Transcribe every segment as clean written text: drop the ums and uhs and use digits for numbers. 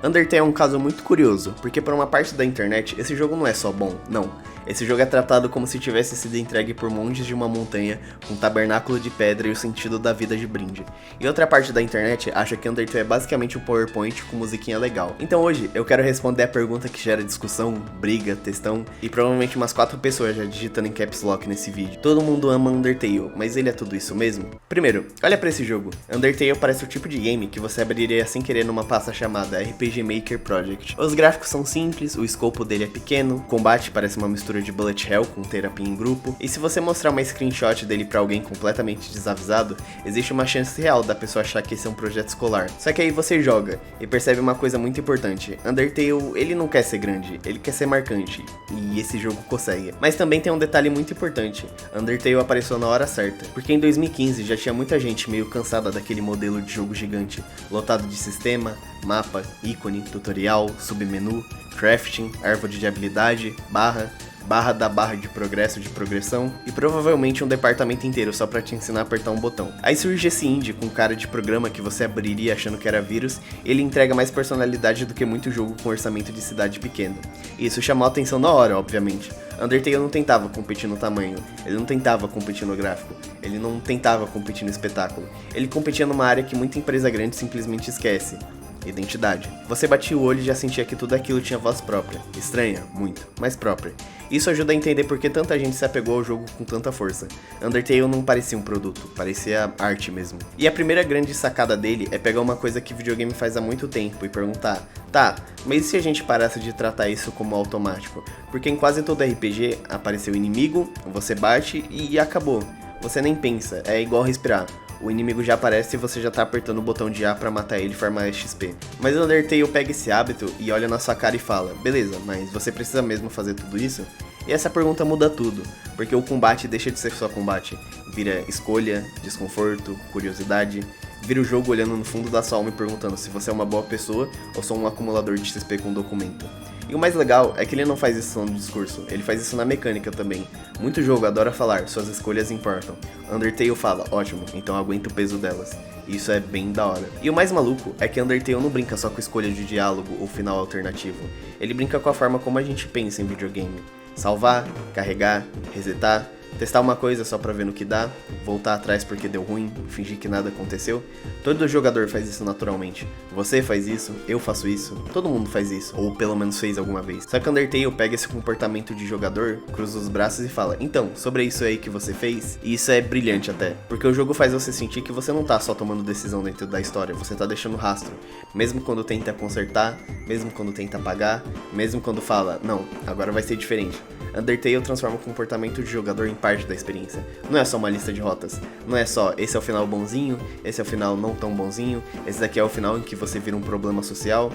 Undertale é um caso muito curioso, porque por uma parte da internet, esse jogo não é só bom, não. Esse jogo é tratado como se tivesse sido entregue por monges de uma montanha, com um tabernáculo de pedra e o sentido da vida de brinde. E outra parte da internet acha que Undertale é basicamente um PowerPoint com musiquinha legal. Então hoje eu quero responder a pergunta que gera discussão, briga, textão e provavelmente umas 4 pessoas já digitando em caps lock nesse vídeo. Todo mundo ama Undertale, mas ele é tudo isso mesmo? Primeiro, olha pra esse jogo. Undertale parece o tipo de game que você abriria sem querer numa pasta chamada RPG Maker Project. Os gráficos são simples, o escopo dele é pequeno, o combate parece uma mistura de bullet hell com terapia em grupo, e se você mostrar uma screenshot dele pra alguém completamente desavisado, existe uma chance real da pessoa achar que esse é um projeto escolar. Só que aí você joga e percebe uma coisa muito importante. Undertale, ele não quer ser grande, ele quer ser marcante, e esse jogo consegue. Mas também tem um detalhe muito importante. Undertale apareceu na hora certa, porque em 2015 já tinha muita gente meio cansada daquele modelo de jogo gigante, lotado de sistema, mapa, ícone, tutorial, submenu, crafting, árvore de habilidade, barra da barra de progresso de progressão e provavelmente um departamento inteiro só pra te ensinar a apertar um botão. Aí surge esse indie com cara de programa que você abriria achando que era vírus, e ele entrega mais personalidade do que muito jogo com orçamento de cidade pequena. E isso chamou a atenção na hora, obviamente. Undertale não tentava competir no tamanho, ele não tentava competir no gráfico, ele não tentava competir no espetáculo, ele competia numa área que muita empresa grande simplesmente esquece. Identidade. Você batia o olho e já sentia que tudo aquilo tinha voz própria. Estranha? Muito, mas própria. Isso ajuda a entender por que tanta gente se apegou ao jogo com tanta força. Undertale não parecia um produto, parecia arte mesmo. E a primeira grande sacada dele é pegar uma coisa que videogame faz há muito tempo e perguntar: tá, mas e se a gente parasse de tratar isso como automático? Porque em quase todo RPG apareceu o inimigo, você bate e acabou. Você nem pensa, é igual respirar. O inimigo já aparece e você já tá apertando o botão de A pra matar ele e farmar XP. Mas o Undertale pega esse hábito e olha na sua cara e fala: beleza, mas você precisa mesmo fazer tudo isso? E essa pergunta muda tudo, porque o combate deixa de ser só combate. Vira escolha, desconforto, curiosidade. Vira o jogo olhando no fundo da sua alma e perguntando se você é uma boa pessoa ou só um acumulador de XP com documento. E o mais legal é que ele não faz isso só no discurso, ele faz isso na mecânica também. Muito jogo adora falar, suas escolhas importam. Undertale fala, ótimo, então aguenta o peso delas. Isso é bem da hora. E o mais maluco é que Undertale não brinca só com escolha de diálogo ou final alternativo. Ele brinca com a forma como a gente pensa em videogame. Salvar, carregar, resetar, testar uma coisa só pra ver no que dá, voltar atrás porque deu ruim, fingir que nada aconteceu. Todo jogador faz isso naturalmente. Você faz isso, eu faço isso, todo mundo faz isso, ou pelo menos fez alguma vez. Só que Undertale pega esse comportamento de jogador, cruza os braços e fala: então, sobre isso aí que você fez, e isso é brilhante até, porque o jogo faz você sentir que você não tá só tomando decisão dentro da história, você tá deixando rastro, mesmo quando tenta consertar, mesmo quando tenta apagar, mesmo quando fala, não, agora vai ser diferente. Undertale transforma o comportamento de jogador em parte da experiência. Não é só uma lista de rotas. Não é só, esse é o final bonzinho, esse é o final não tão bonzinho, esse daqui é o final em que você vira um problema social.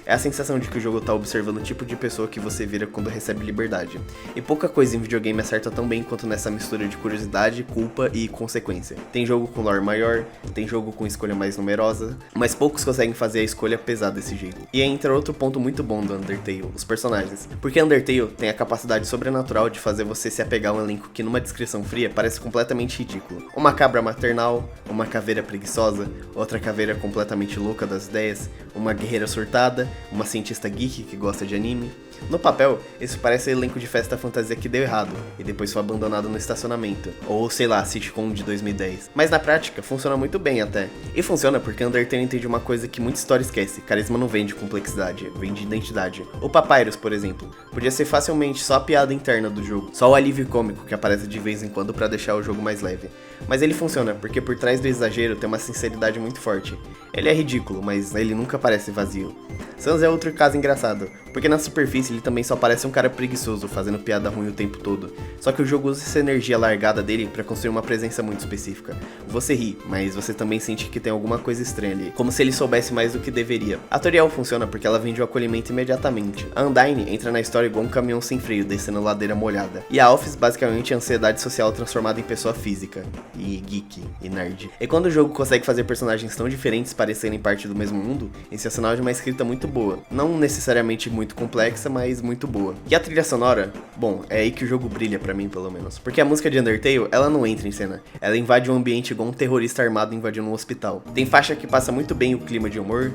É a sensação de que o jogo tá observando o tipo de pessoa que você vira quando recebe liberdade. E pouca coisa em videogame acerta tão bem quanto nessa mistura de curiosidade, culpa e consequência. Tem jogo com lore maior, tem jogo com escolha mais numerosa, mas poucos conseguem fazer a escolha pesar desse jeito. E aí entra outro ponto muito bom do Undertale, os personagens. Porque Undertale tem a capacidade sobrenatural de fazer você se apegar a um elenco que numa descrição fria parece completamente ridículo. Uma cabra maternal, uma caveira preguiçosa, outra caveira completamente louca das ideias, uma guerreira surtada, uma cientista geek que gosta de anime. No papel, isso parece elenco de festa fantasia que deu errado e depois foi abandonado no estacionamento, ou sei lá, sitcom de 2010. Mas na prática, funciona muito bem até. E funciona porque Undertale entende uma coisa que muita história esquece: carisma não vem de complexidade, vem de identidade. O Papyrus, por exemplo, podia ser facilmente só a piada interna do jogo, só o alívio cômico que aparece de vez em quando pra deixar o jogo mais leve. Mas ele funciona porque por trás do exagero tem uma sinceridade muito forte. Ele é ridículo, mas ele nunca parece vazio. Sans é outro caso engraçado, porque na superfície ele também só parece um cara preguiçoso fazendo piada ruim o tempo todo. Só que o jogo usa essa energia largada dele pra construir uma presença muito específica. Você ri, mas você também sente que tem alguma coisa estranha ali, como se ele soubesse mais do que deveria. A Toriel funciona porque ela vende o acolhimento imediatamente. A Undyne entra na história igual um caminhão sem freio descendo ladeira molhada. E a Office basicamente é a ansiedade social transformada em pessoa física, e geek, e nerd. E quando o jogo consegue fazer personagens tão diferentes parecerem parte do mesmo mundo, esse é sinal de uma escrita muito boa. Não necessariamente muito complexa, mas muito boa. E a trilha sonora? Bom, é aí que o jogo brilha pra mim, pelo menos. Porque a música de Undertale, ela não entra em cena. Ela invade um ambiente igual um terrorista armado invadindo um hospital. Tem faixa que passa muito bem o clima de humor.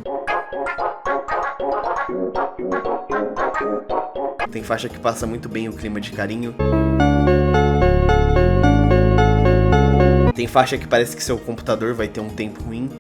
tem faixa que passa muito bem o clima de carinho. Tem faixa que parece que seu computador vai ter um tempo ruim.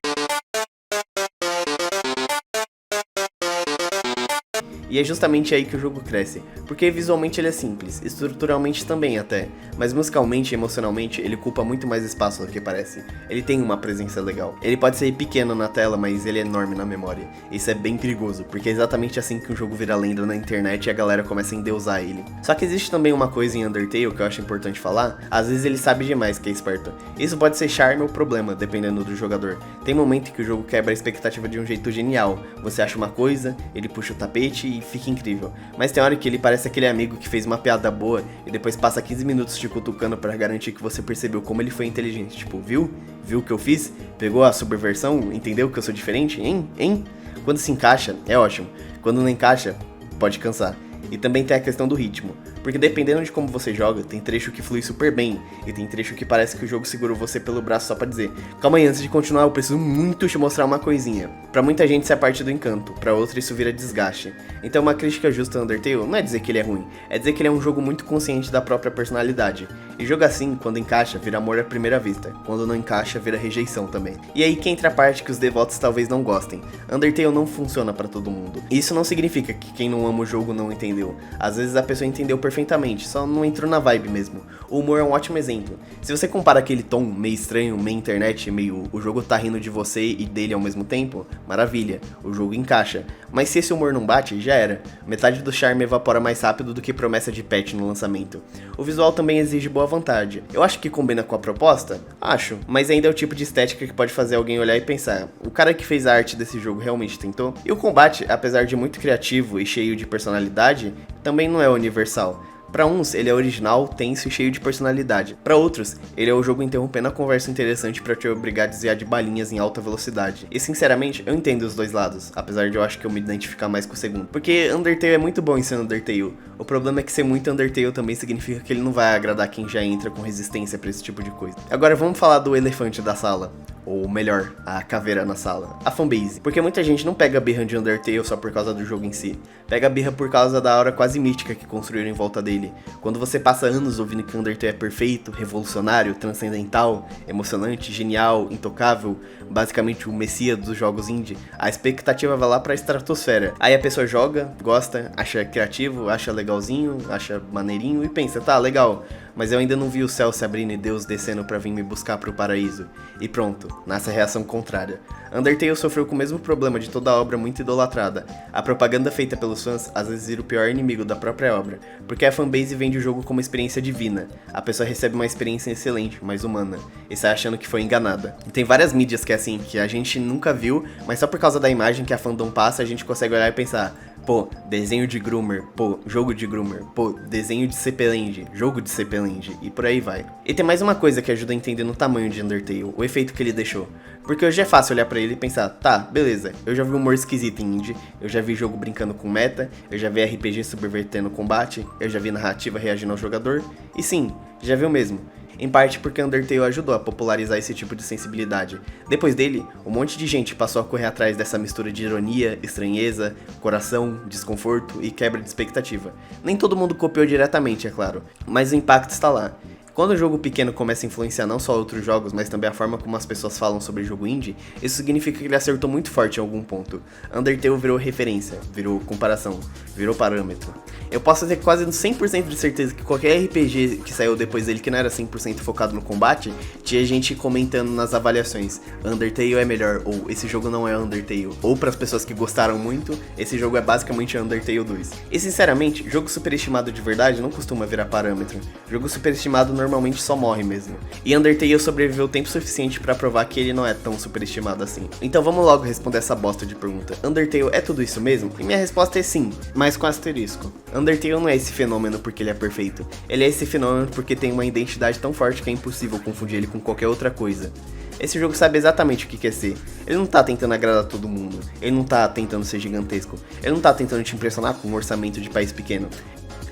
E é justamente aí que o jogo cresce, porque visualmente ele é simples, estruturalmente também até, mas musicalmente e emocionalmente ele ocupa muito mais espaço do que parece. Ele tem uma presença legal. Ele pode ser pequeno na tela, mas ele é enorme na memória. Isso é bem perigoso, porque é exatamente assim que um jogo vira lenda na internet e a galera começa a endeusar ele. Só que existe também uma coisa em Undertale que eu acho importante falar, às vezes ele sabe demais que é esperto. Isso pode ser charme ou problema, dependendo do jogador. Tem momento em que o jogo quebra a expectativa de um jeito genial. Você acha uma coisa, ele puxa o tapete e fica incrível. Mas tem hora que ele parece aquele amigo que fez uma piada boa e depois passa 15 minutos te cutucando pra garantir que você percebeu como ele foi inteligente. Tipo, viu? Viu o que eu fiz? Pegou a subversão? Entendeu que eu sou diferente? Hein? Quando se encaixa, é ótimo. Quando não encaixa, pode cansar. E também tem a questão do ritmo, porque dependendo de como você joga, tem trecho que flui super bem, e tem trecho que parece que o jogo segurou você pelo braço só pra dizer: calma aí, antes de continuar eu preciso muito te mostrar uma coisinha. Pra muita gente isso é parte do encanto, pra outra isso vira desgaste. Então uma crítica justa ao Undertale não é dizer que ele é ruim, é dizer que ele é um jogo muito consciente da própria personalidade. E jogo assim, quando encaixa, vira amor à primeira vista, quando não encaixa, vira rejeição também. E aí que entra a parte que os devotos talvez não gostem. Undertale não funciona pra todo mundo. E isso não significa que quem não ama o jogo não entendeu. Às vezes a pessoa entendeu perfeitamente, só não entrou na vibe mesmo. O humor é um ótimo exemplo. Se você compara aquele tom meio estranho, meio internet, meio o jogo tá rindo de você e dele ao mesmo tempo, maravilha, o jogo encaixa. Mas se esse humor não bate, já era. Metade do charme evapora mais rápido do que promessa de patch no lançamento. O visual também exige boa vontade. Eu acho que combina com a proposta? Acho, mas ainda é o tipo de estética que pode fazer alguém olhar e pensar: o cara que fez a arte desse jogo realmente tentou? E o combate, apesar de muito criativo e cheio de personalidade, também não é universal. Para uns, ele é original, tenso e cheio de personalidade. Para outros, ele é o jogo interrompendo a conversa interessante para te obrigar a desviar de balinhas em alta velocidade. E sinceramente, eu entendo os dois lados, apesar de eu acho que eu me identificar mais com o segundo. Porque Undertale é muito bom em ser Undertale. O problema é que ser muito Undertale também significa que ele não vai agradar quem já entra com resistência para esse tipo de coisa. Agora vamos falar do elefante da sala. Ou melhor, a caveira na sala, a fanbase. Porque muita gente não pega a birra de Undertale só por causa do jogo em si. Pega a birra por causa da aura quase mística que construíram em volta dele. Quando você passa anos ouvindo que Undertale é perfeito, revolucionário, transcendental, emocionante, genial, intocável, basicamente o messias dos jogos indie, a expectativa vai lá pra estratosfera. Aí a pessoa joga, gosta, acha criativo, acha legalzinho, acha maneirinho e pensa: tá, legal, mas eu ainda não vi o céu se abrindo e Deus descendo pra vir me buscar pro paraíso. E pronto, nasce a reação contrária. Undertale sofreu com o mesmo problema de toda a obra muito idolatrada. A propaganda feita pelos fãs às vezes vira o pior inimigo da própria obra, porque a fanbase vende o jogo como experiência divina. A pessoa recebe uma experiência excelente, mais humana, e sai achando que foi enganada. E tem várias mídias que é assim, que a gente nunca viu, mas só por causa da imagem que a fandom passa, a gente consegue olhar e pensar: pô, desenho de Groomer, pô, jogo de Groomer, pô, desenho de CP-Land, jogo de CP-Land, e por aí vai. E tem mais uma coisa que ajuda a entender no tamanho de Undertale, o efeito que ele deixou. Porque hoje é fácil olhar pra ele e pensar: tá, beleza, eu já vi humor esquisito em indie, eu já vi jogo brincando com meta, eu já vi RPG subvertendo o combate, eu já vi narrativa reagindo ao jogador, e sim, já viu mesmo. Em parte porque Undertale ajudou a popularizar esse tipo de sensibilidade. Depois dele, um monte de gente passou a correr atrás dessa mistura de ironia, estranheza, coração, desconforto e quebra de expectativa. Nem todo mundo copiou diretamente, é claro, mas o impacto está lá. Quando o jogo pequeno começa a influenciar não só outros jogos, mas também a forma como as pessoas falam sobre jogo indie, isso significa que ele acertou muito forte em algum ponto. Undertale virou referência, virou comparação, virou parâmetro. Eu posso ter quase 100% de certeza que qualquer RPG que saiu depois dele que não era 100% focado no combate, tinha gente comentando nas avaliações: Undertale é melhor, ou esse jogo não é Undertale, ou para as pessoas que gostaram muito, esse jogo é basicamente Undertale 2. E sinceramente, jogo superestimado de verdade não costuma virar parâmetro. Jogo superestimado normalmente só morre mesmo. E Undertale sobreviveu tempo suficiente pra provar que ele não é tão superestimado assim. Então vamos logo responder essa bosta de pergunta: Undertale é tudo isso mesmo? E minha resposta é sim, mas com asterisco. Undertale não é esse fenômeno porque ele é perfeito. Ele é esse fenômeno porque tem uma identidade tão forte que é impossível confundir ele com qualquer outra coisa. Esse jogo sabe exatamente o que quer ser. Ele não tá tentando agradar todo mundo. Ele não tá tentando ser gigantesco. Ele não tá tentando te impressionar com um orçamento de país pequeno.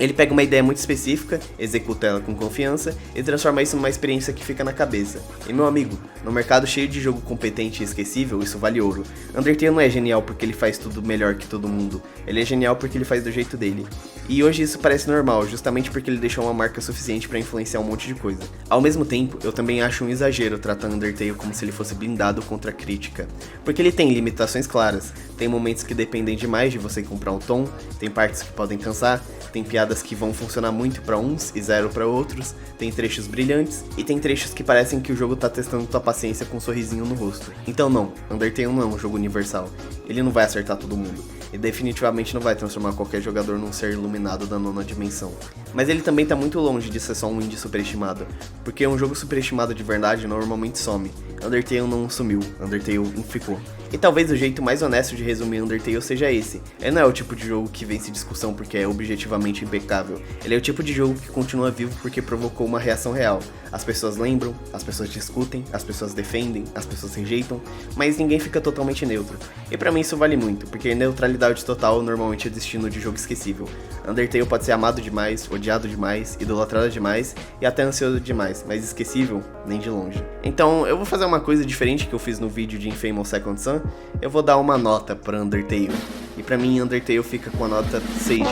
Ele pega uma ideia muito específica, executa ela com confiança e transforma isso numa experiência que fica na cabeça. E meu amigo, no mercado cheio de jogo competente e esquecível, isso vale ouro. Undertale não é genial porque ele faz tudo melhor que todo mundo, ele é genial porque ele faz do jeito dele. E hoje isso parece normal, justamente porque ele deixou uma marca suficiente pra influenciar um monte de coisa. Ao mesmo tempo, eu também acho um exagero tratar Undertale como se ele fosse blindado contra a crítica, porque ele tem limitações claras, tem momentos que dependem demais de você comprar um tom, tem partes que podem cansar, tem piadas que vão funcionar muito pra uns e zero pra outros, tem trechos brilhantes e tem trechos que parecem que o jogo tá testando tua paciência com um sorrisinho no rosto. Então não, Undertale não é um jogo universal, ele não vai acertar todo mundo, e definitivamente não vai transformar qualquer jogador num ser iluminado da nona dimensão. Mas ele também tá muito longe de ser só um indie superestimado, porque um jogo superestimado de verdade normalmente some. Undertale não sumiu, Undertale ficou. E talvez o jeito mais honesto de resumir Undertale seja esse. Ele não é o tipo de jogo que vence discussão porque é objetivamente impecável. Ele é o tipo de jogo que continua vivo porque provocou uma reação real. As pessoas lembram, as pessoas discutem, as pessoas defendem, as pessoas rejeitam, mas ninguém fica totalmente neutro. E pra mim isso vale muito, porque neutralidade total normalmente é destino de jogo esquecível. Undertale pode ser amado demais, odiado demais, idolatrado demais e até ansioso demais, mas esquecível nem de longe. Então eu vou fazer uma coisa diferente que eu fiz no vídeo de Infamous Second Son. Eu vou dar uma nota pra Undertale. E pra mim, Undertale fica com a nota 6 de 10.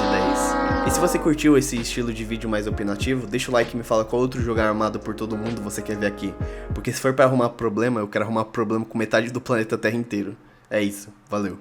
E se você curtiu esse estilo de vídeo mais opinativo, deixa o like e me fala qual outro jogo armado por todo mundo você quer ver aqui. Porque se for pra arrumar problema, eu quero arrumar problema com metade do planeta Terra inteiro. É isso, valeu.